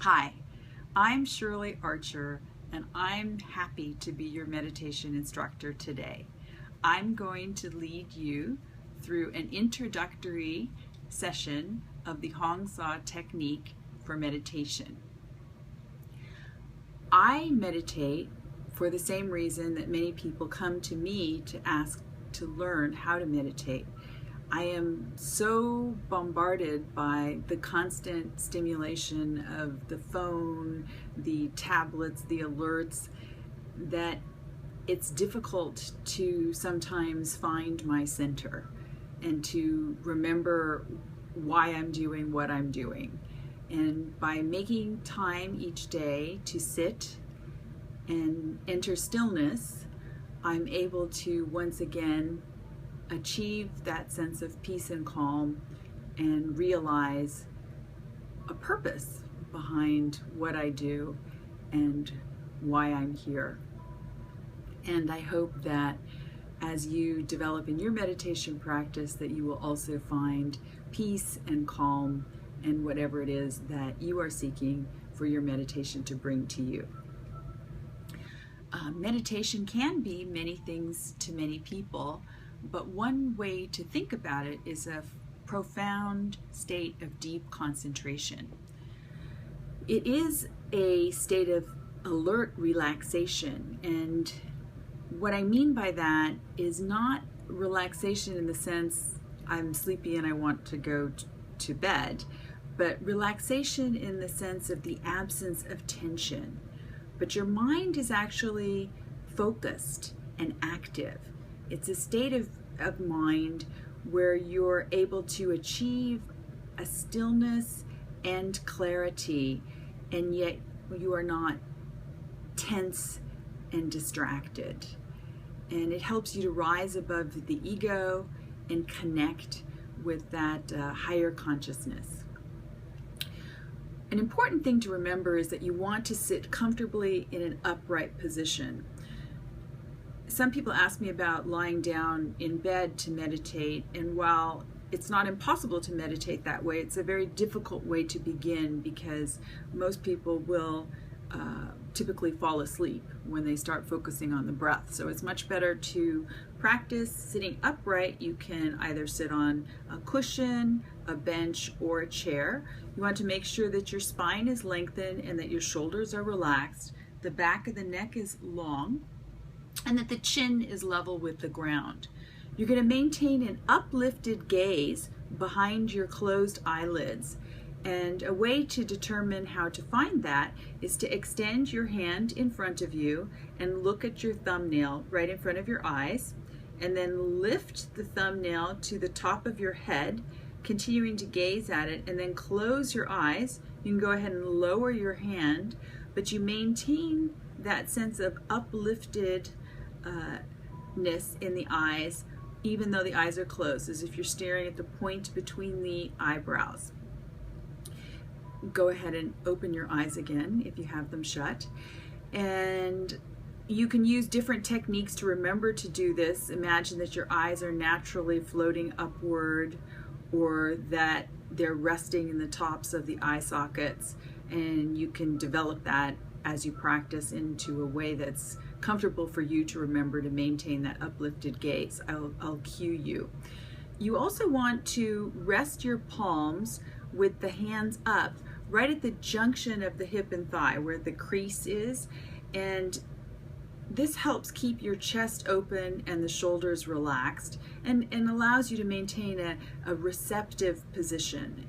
Hi, I'm Shirley Archer, and I'm happy to be your meditation instructor today. I'm going to lead you through an introductory session of the Hong Sau technique for meditation. I meditate for the same reason that many people come to me to ask to learn how to meditate. I am so bombarded by the constant stimulation of the phone, the tablets, the alerts, that it's difficult to sometimes find my center and to remember why I'm doing what I'm doing. And by making time each day to sit and enter stillness, I'm able to once again achieve that sense of peace and calm and realize a purpose behind what I do and why I'm here. And I hope that as you develop in your meditation practice that you will also find peace and calm and whatever it is that you are seeking for your meditation to bring to you. Meditation can be many things to many people, but one way to think about it is a profound state of deep concentration. It is a state of alert relaxation, and what I mean by that is not relaxation in the sense I'm sleepy and I want to go to bed, but relaxation in the sense of the absence of tension. But your mind is actually focused and active. It's a state of mind where you're able to achieve a stillness and clarity, and yet you are not tense and distracted. And it helps you to rise above the ego and connect with that higher consciousness. An important thing to remember is that you want to sit comfortably in an upright position. Some people ask me about lying down in bed to meditate, and while it's not impossible to meditate that way, it's a very difficult way to begin because most people will typically fall asleep when they start focusing on the breath. So it's much better to practice sitting upright. You can either sit on a cushion, a bench, or a chair. You want to make sure that your spine is lengthened and that your shoulders are relaxed, the back of the neck is long, and that the chin is level with the ground. You're going to maintain an uplifted gaze behind your closed eyelids. And a way to determine how to find that is to extend your hand in front of you and look at your thumbnail right in front of your eyes, and then lift the thumbnail to the top of your head, continuing to gaze at it, and then close your eyes. You can go ahead and lower your hand, but you maintain that sense of upliftedness in the eyes, even though the eyes are closed, as if you're staring at the point between the eyebrows. Go ahead and open your eyes again if you have them shut. And you can use different techniques to remember to do this. Imagine that your eyes are naturally floating upward, or that they're resting in the tops of the eye sockets, and you can develop that as you practice into a way that's comfortable for you to remember to maintain that uplifted gaze. I'll cue you. You also want to rest your palms with the hands up right at the junction of the hip and thigh where the crease is, and this helps keep your chest open and the shoulders relaxed, and allows you to maintain a receptive position.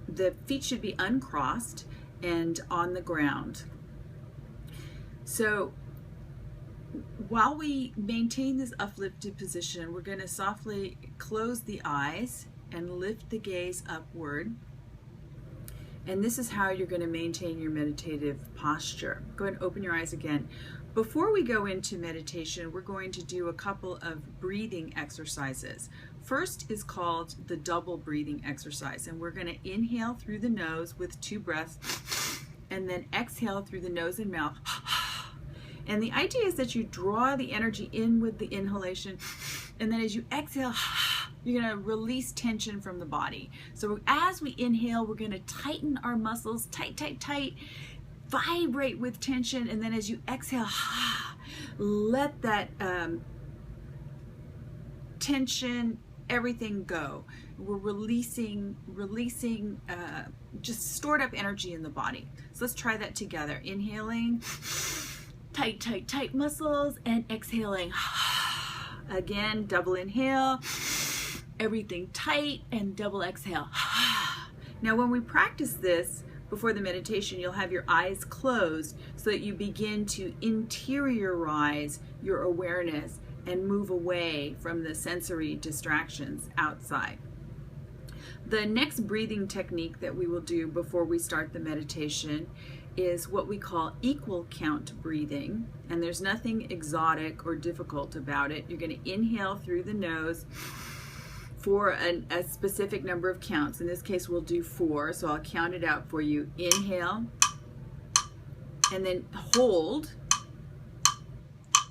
The feet should be uncrossed and on the ground. So while we maintain this uplifted position, we're going to softly close the eyes and lift the gaze upward. And this is how you're going to maintain your meditative posture. Go ahead and open your eyes again. Before we go into meditation, we're going to do a couple of breathing exercises. First is called the double breathing exercise, and we're going to inhale through the nose with 2 breaths, and then exhale through the nose and mouth. And the idea is that you draw the energy in with the inhalation, and then as you exhale, you're going to release tension from the body. So as we inhale, we're going to tighten our muscles, tight, tight, tight, vibrate with tension. And then as you exhale, let that tension, everything go. We're releasing just stored up energy in the body. So let's try that together. Inhaling, tight, tight, tight muscles, and exhaling. Again, double inhale, everything tight, and double exhale. Now when we practice this before the meditation, you'll have your eyes closed so that you begin to interiorize your awareness and move away from the sensory distractions outside. The next breathing technique that we will do before we start the meditation is what we call equal count breathing, and there's nothing exotic or difficult about it. You're going to inhale through the nose for a specific number of counts. In this case, we'll do 4, so I'll count it out for you. Inhale, and then hold,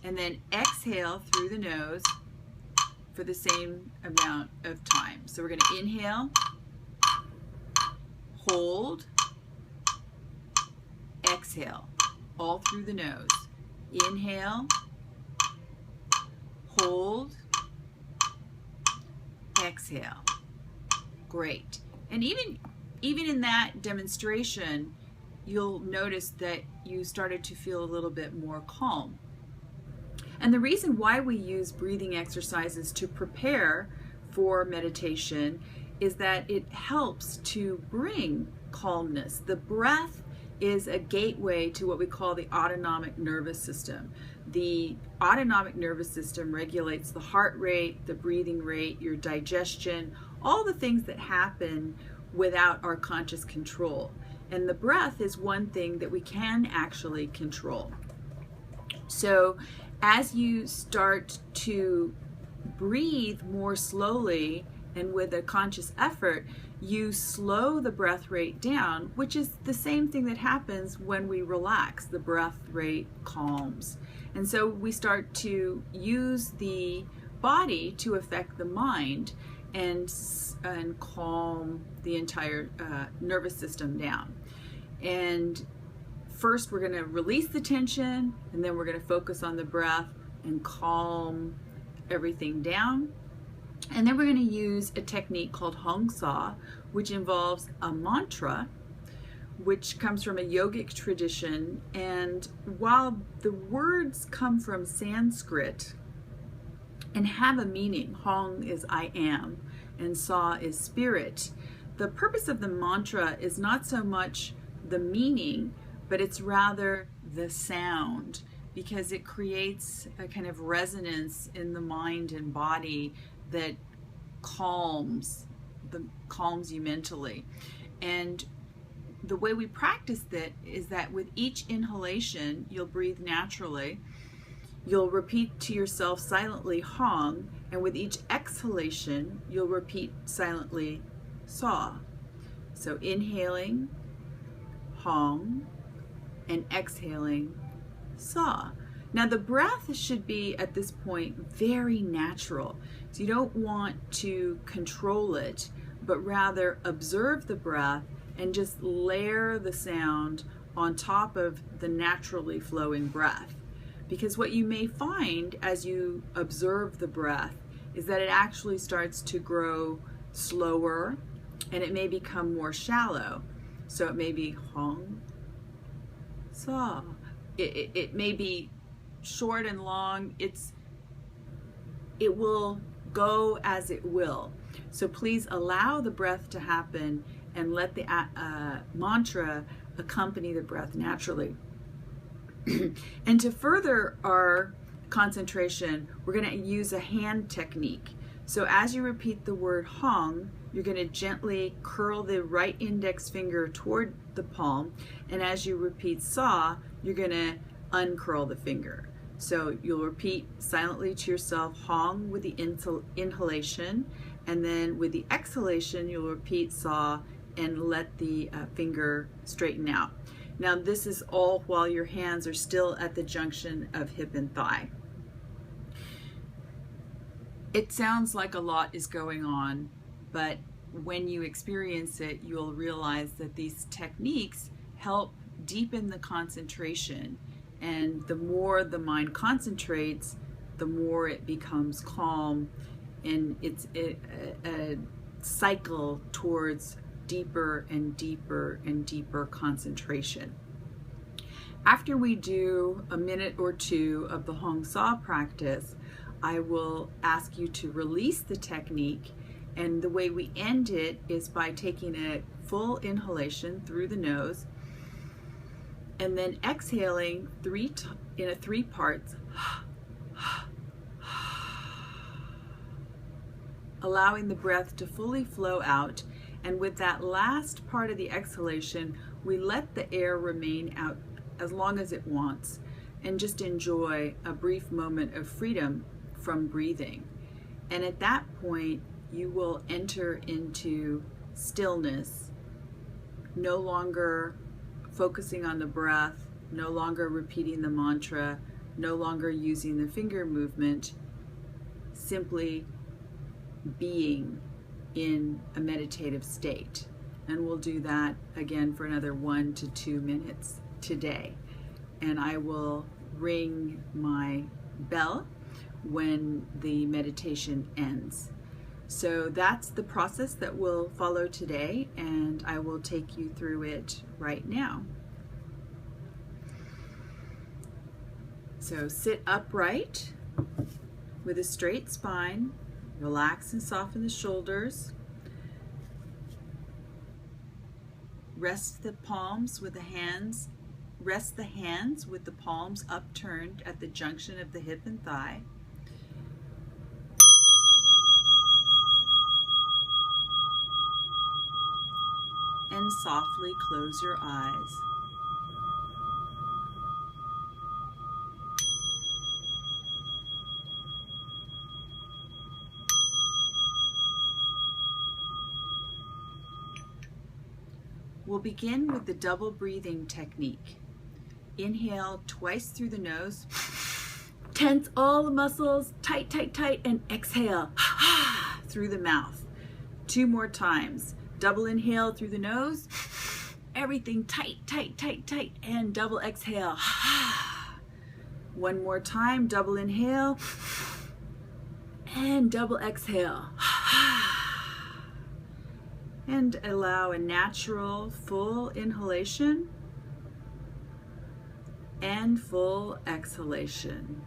and then exhale through the nose for the same amount of time. So we're going to inhale, hold, exhale, all through the nose. Inhale, hold, exhale. Great. And even in that demonstration, you'll notice that you started to feel a little bit more calm. And the reason why we use breathing exercises to prepare for meditation is that it helps to bring calmness. The breath is a gateway to what we call the autonomic nervous system. The autonomic nervous system regulates the heart rate, the breathing rate, your digestion, all the things that happen without our conscious control. And the breath is one thing that we can actually control. So as you start to breathe more slowly and with a conscious effort, you slow the breath rate down, which is the same thing that happens when we relax. The breath rate calms. And so we start to use the body to affect the mind and calm the entire nervous system down. And first we're going to release the tension, and then we're going to focus on the breath and calm everything down. And then we're going to use a technique called Hong Sau, which involves a mantra, which comes from a yogic tradition. And while the words come from Sanskrit and have a meaning, Hong is I am, and Sau is spirit, the purpose of the mantra is not so much the meaning, but it's rather the sound, because it creates a kind of resonance in the mind and body that calms you mentally. And the way we practice that is that with each inhalation, you'll breathe naturally. You'll repeat to yourself silently Hong, and with each exhalation, you'll repeat silently Sau. So inhaling Hong and exhaling Sau. Now the breath should be at this point very natural. So you don't want to control it, but rather observe the breath and just layer the sound on top of the naturally flowing breath. Because what you may find as you observe the breath is that it actually starts to grow slower and it may become more shallow. So it may be Hong Sau. It may be short and long. It will go as it will. So please allow the breath to happen and let the mantra accompany the breath naturally. And to further our concentration, we're going to use a hand technique. So as you repeat the word Hong, you're going to gently curl the right index finger toward the palm, and as you repeat Sau, you're going to uncurl the finger. So you'll repeat silently to yourself Hong with the inhalation, and then with the exhalation you'll repeat Sau and let the finger straighten out. Now this is all while your hands are still at the junction of hip and thigh. It sounds like a lot is going on, but when you experience it, you'll realize that these techniques help deepen the concentration. And the more the mind concentrates, the more it becomes calm. And it's a cycle towards deeper and deeper and deeper concentration. After we do a minute or two of the Hong Sau practice, I will ask you to release the technique, and the way we end it is by taking a full inhalation through the nose and then exhaling in three parts, allowing the breath to fully flow out. And with that last part of the exhalation, we let the air remain out as long as it wants and just enjoy a brief moment of freedom from breathing. And at that point, you will enter into stillness, no longer focusing on the breath, no longer repeating the mantra, no longer using the finger movement, simply being in a meditative state. And we'll do that again for another 1 to 2 minutes today. And I will ring my bell when the meditation ends. So that's the process that we'll follow today, and I will take you through it right now. So sit upright with a straight spine, relax and soften the shoulders. Rest the hands with the palms upturned at the junction of the hip and thigh. And softly close your eyes. We'll begin with the double breathing technique. Inhale twice through the nose. Tense all the muscles, tight, tight, tight, and exhale through the mouth. 2 more times. Double inhale through the nose. Everything tight, tight, tight, tight, and double exhale. 1 more time. Double inhale and double exhale. And allow a natural full inhalation and full exhalation.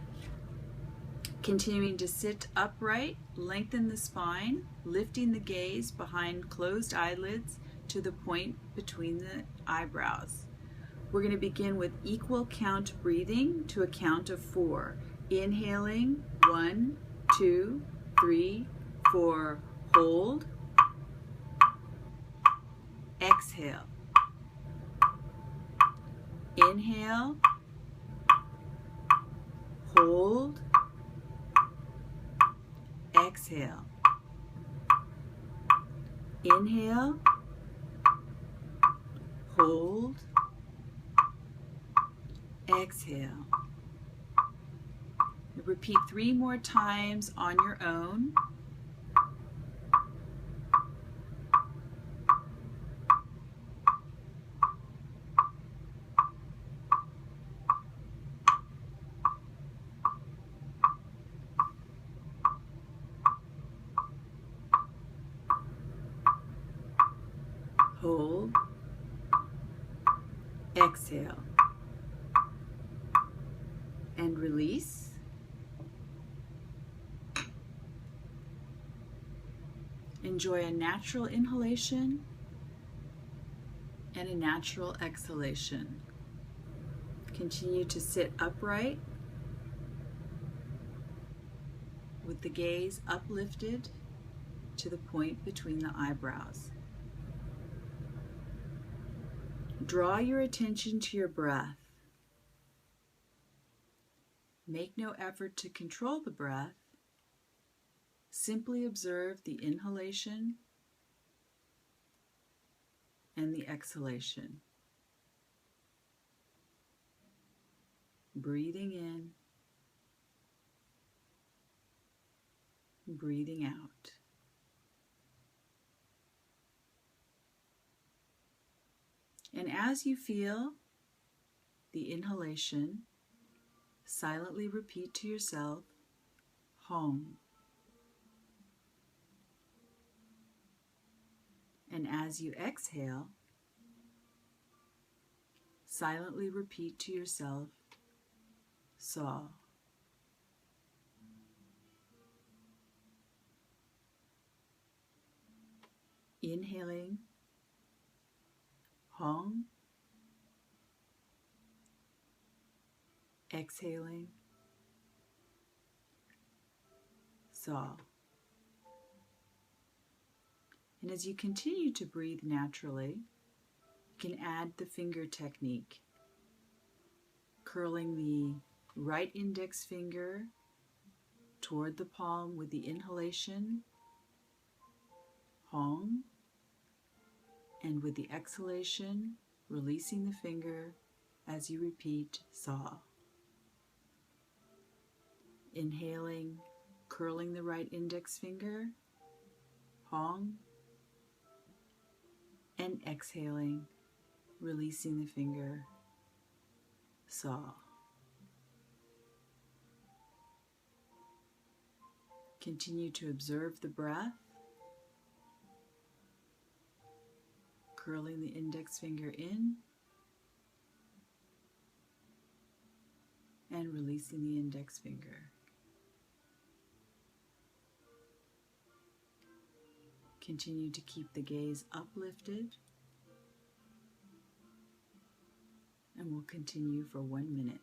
Continuing to sit upright, lengthen the spine, lifting the gaze behind closed eyelids to the point between the eyebrows. We're going to begin with equal count breathing to a count of 4. Inhaling, 1, 2, 3, 4, hold. Exhale. Inhale, hold, exhale. Inhale, hold, exhale. Repeat 3 more times on your own. Hold, exhale, and release. Enjoy a natural inhalation and a natural exhalation. Continue to sit upright with the gaze uplifted to the point between the eyebrows. Draw your attention to your breath. Make no effort to control the breath. Simply observe the inhalation and the exhalation. Breathing in breathing out. And as you feel the inhalation, silently repeat to yourself, Hong. And as you exhale, silently repeat to yourself, Saw. Inhaling, Hong. Exhaling, Saw. And as you continue to breathe naturally, you can add the finger technique, curling the right index finger toward the palm with the inhalation, Hong, and with the exhalation, releasing the finger as you repeat Saw. Inhaling, curling the right index finger, Hong, and exhaling, releasing the finger, Saw. Continue to observe the breath, curling the index finger in and releasing the index finger. Continue to keep the gaze uplifted, and we'll continue for 1 minute.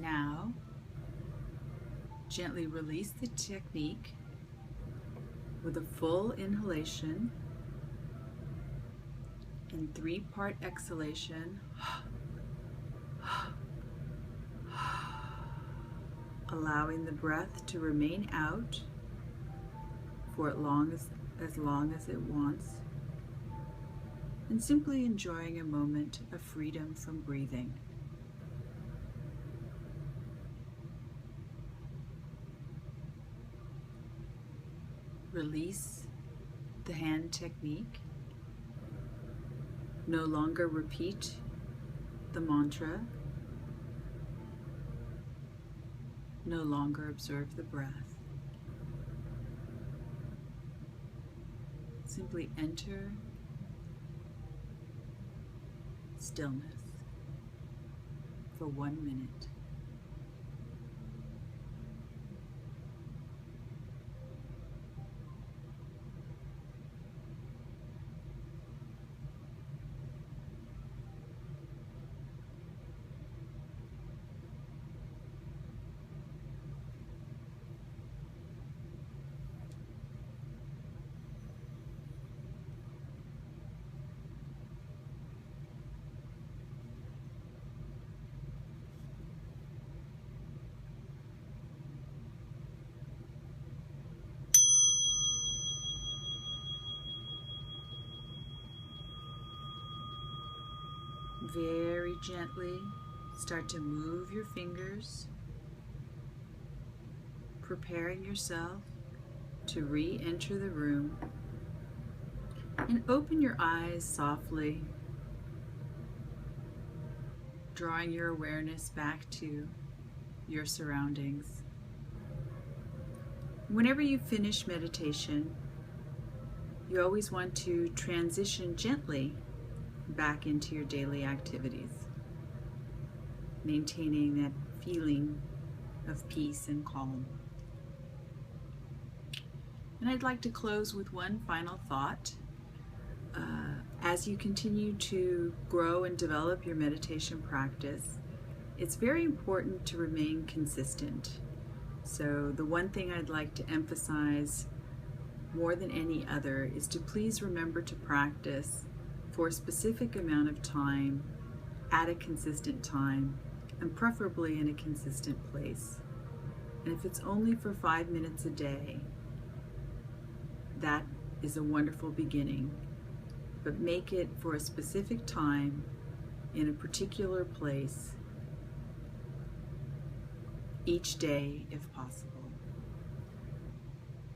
Now, gently release the technique with a full inhalation and 3-part exhalation, allowing the breath to remain out for as long as it wants, and simply enjoying a moment of freedom from breathing. Release the hand technique. No longer repeat the mantra. No longer observe the breath. Simply enter stillness for 1 minute. Very gently start to move your fingers, preparing yourself to re-enter the room, and open your eyes softly, drawing your awareness back to your surroundings. Whenever you finish meditation, You always want to transition gently back into your daily activities, maintaining that feeling of peace and calm. And I'd like to close with one final thought. As you continue to grow and develop your meditation practice, it's very important to remain consistent. So the one thing I'd like to emphasize more than any other is to please remember to practice for a specific amount of time, at a consistent time, and preferably in a consistent place. And if it's only for 5 minutes a day, that is a wonderful beginning. But make it for a specific time, in a particular place, each day if possible.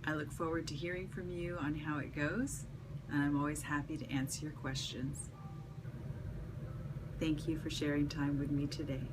I look forward to hearing from you on how it goes, and I'm always happy to answer your questions. Thank you for sharing time with me today.